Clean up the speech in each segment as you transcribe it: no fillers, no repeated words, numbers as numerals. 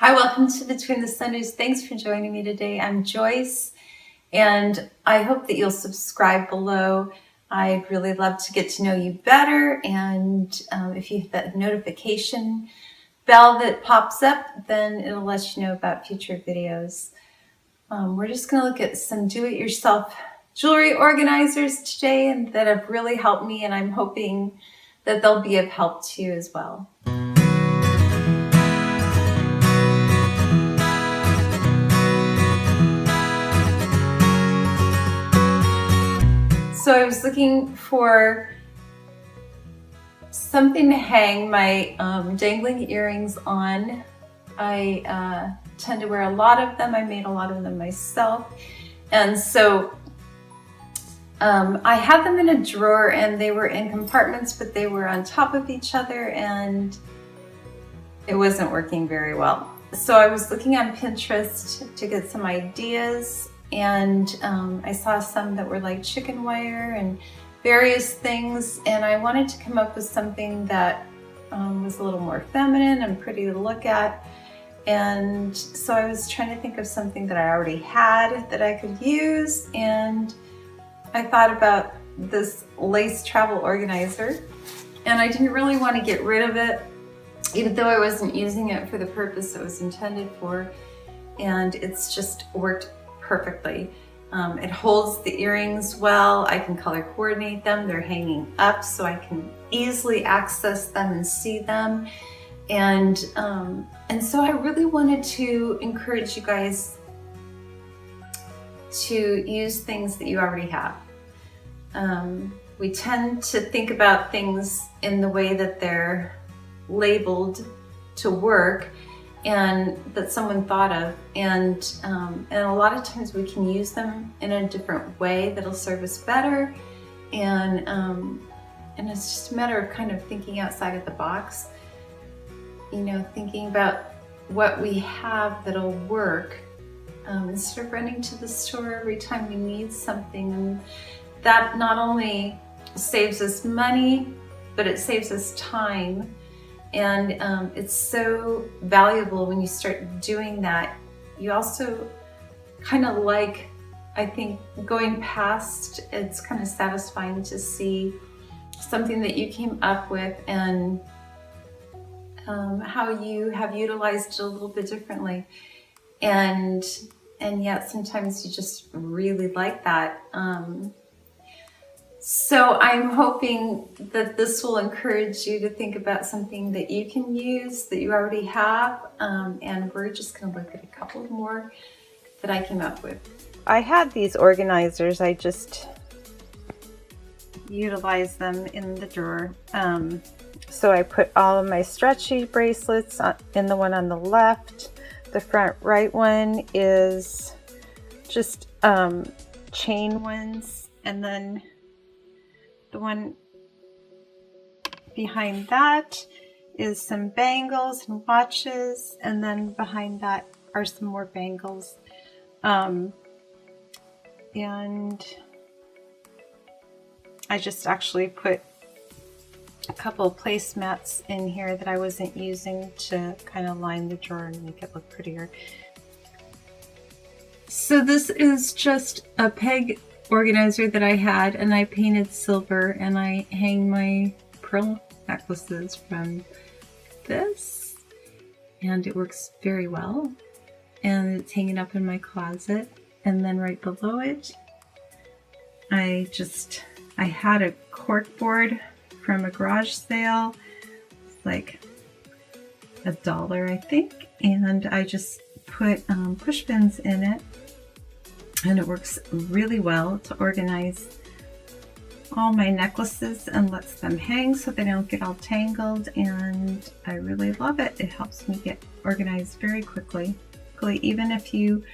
Hi, welcome to Between the Sundays. Thanks for joining me today. I'm Joyce, and I hope that you'll subscribe below. I'd really love to get to know you better, and if you hit that notification bell that pops up, then it'll let you know about future videos. We're just going to look at some do-it-yourself jewelry organizers today and that have really helped me, and I'm hoping that they'll be of help to you as well. So I was looking for something to hang my dangling earrings on. I tend to wear a lot of them. I made a lot of them myself. And so I had them in a drawer, and they were in compartments, but they were on top of each other, and it wasn't working very well. So I was looking on Pinterest to get some ideas, and I saw some that were like chicken wire and various things, and I wanted to come up with something that was a little more feminine and pretty to look at. And so I was trying to think of something that I already had that I could use, and I thought about this lace travel organizer, and I didn't really want to get rid of it, even though I wasn't using it for the purpose it was intended for, and it's just worked perfectly. It holds the earrings well. I can color coordinate them. They're hanging up so I can easily access them and see them. And so I really wanted to encourage you guys to use things that you already have. We tend to think about things in the way that they're labeled to work and that someone thought of, and a lot of times we can use them in a different way that'll serve us better, and it's just a matter of kind of thinking outside of the box, thinking about what we have that'll work, instead of running to the store every time we need something. And that not only saves us money, but it saves us time. And it's so valuable when you start doing that. You also kind of like, I think, going past, it's kind of satisfying to see something that you came up with and how you have utilized it a little bit differently. And yet sometimes you just really like that. So I'm hoping that this will encourage you to think about something that you can use, that you already have, and we're just going to look at a couple more that I came up with. I had these organizers, I just utilized them in the drawer. So I put all of my stretchy bracelets in the one on the left. The front right one is just chain ones, and then the one behind that is some bangles and watches, and then behind that are some more bangles. And I just actually put a couple of placemats in here that I wasn't using to kind of line the drawer and make it look prettier. So this is just a peg organizer that I had, and I painted silver, and I hang my pearl necklaces from this, and it works very well, and it's hanging up in my closet. And then right below it, I had a cork board from a garage sale, like $1 I think, and I just put push pins in it. And it works really well to organize all my necklaces and lets them hang so they don't get all tangled, and I really love it. It helps me get organized very quickly. Even if you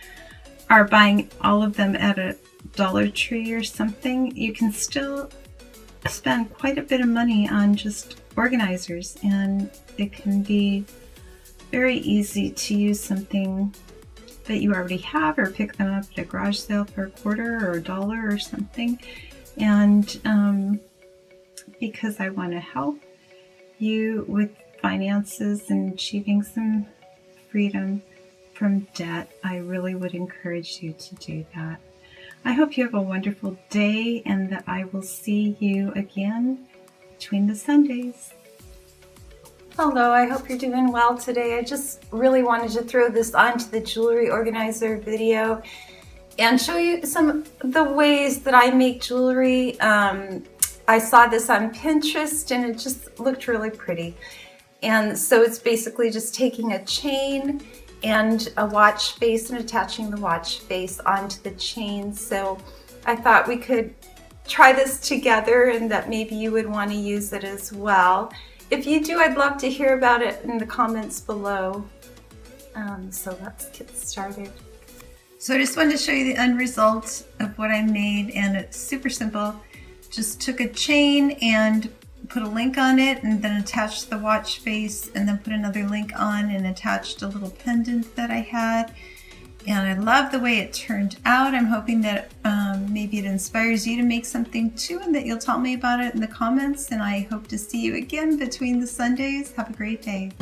are buying all of them at a Dollar Tree or something, you can still spend quite a bit of money on just organizers, and it can be very easy to use something that you already have, or pick them up at a garage sale for $1 or $1 or something. And because I want to help you with finances and achieving some freedom from debt, I really would encourage you to do that. I hope you have a wonderful day and that I will see you again between the Sundays. Hello, I hope you're doing well today. I just really wanted to throw this onto the jewelry organizer video and show you some of the ways that I make jewelry. I saw this on Pinterest and it just looked really pretty. And so it's basically just taking a chain and a watch face and attaching the watch face onto the chain. So I thought we could try this together and that maybe you would want to use it as well. If you do, I'd love to hear about it in the comments below. So let's get started. So I just wanted to show you the end result of what I made, and it's super simple. Just took a chain and put a link on it and then attached the watch face and then put another link on and attached a little pendant that I had. And I love the way it turned out. I'm hoping that maybe it inspires you to make something too and that you'll tell me about it in the comments. And I hope to see you again between the Sundays. Have a great day.